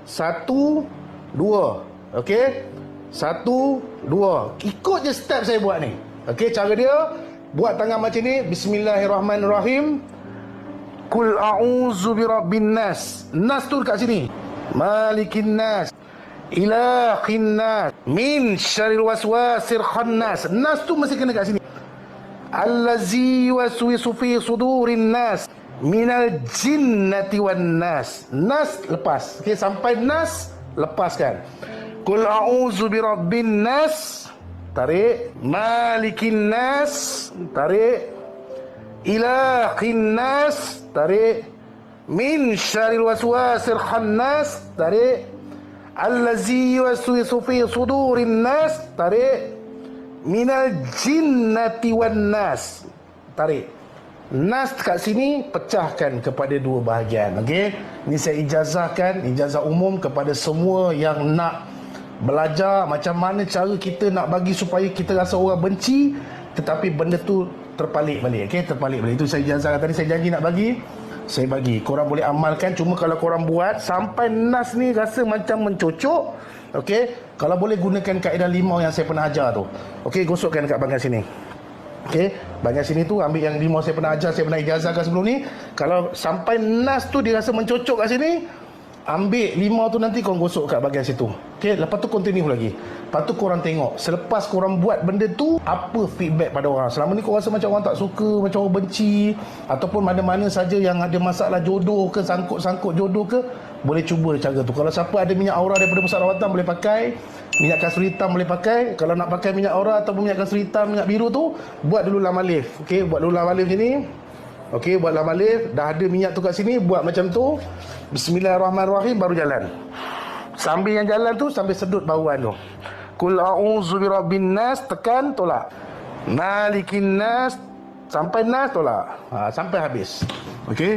Satu, dua. Okey? Satu, dua. Ikut je step saya buat ni. Okey, cara dia buat tangan macam ni. Bismillahirrahmanirrahim. Qul a'udzu birabbin nas. Nas tu dekat sini. Malikin nas. Ilahin nas. Min syarril waswasir khannas. Nas tu mesti kena kat sini. Allazi yuwaswisu fi sudurin nas. Minal jinnati wan nas. Nas lepas. Okey, sampai nas lepaskan. Qul a'udzu birabbin nas. Tarik. Malikin nas. Tarik. Ilahin nas. Tarik. Min syarril waswasir khannas. Tarik. Allazi yuwaswisu fi sudurin nas. Tarik. Minal jinnati wan nas. Tarik. Nas kat sini pecahkan kepada dua bahagian. Okey, ini saya ijazahkan, ijazah umum kepada semua yang nak belajar macam mana cara kita nak bagi supaya kita rasa orang benci tetapi benda tu terpalit balik. Okey, terpalit balik. Itu saya ijazahkan tadi, saya janji nak bagi. Saya bagi. Korang boleh amalkan, cuma kalau korang buat sampai nas ni rasa macam mencocok, okey, kalau boleh gunakan kaedah limau yang saya pernah ajar tu. Okey, gosokkan dekat bahagian sini. Okey, bahagian sini tu ambil yang limau saya pernah ajar, saya pernah ijazahkan sebelum ni. Kalau sampai nas tu dia rasa mencocok kat sini, ambil limau tu nanti korang gosok kat bahagian situ. Okey, lepas tu continue lagi. Lepas tu korang tengok, selepas korang buat benda tu, apa feedback pada orang. Selama ni korang rasa macam orang tak suka, macam orang benci, ataupun mana-mana saja yang ada masalah jodoh ke, sangkut-sangkut jodoh ke, boleh cuba cara tu. Kalau siapa ada minyak aura daripada pusat rawatan boleh pakai, minyak kasuri hitam boleh pakai. Kalau nak pakai minyak aura ataupun minyak kasuri hitam, minyak biru tu, buat dulu lam alif. Okey, buat dulu lam alif sini. Okey, buat lam alif. Dah ada minyak tu kat sini, buat macam tu. Bismillahirrahmanirrahim, baru jalan. Sambil yang jalan tu, sambil sedut bauan tu. Qul a'udzu birabbin nas, tekan, tolak. Malikin nas, sampai nas, tolak. Sampai habis. Okey.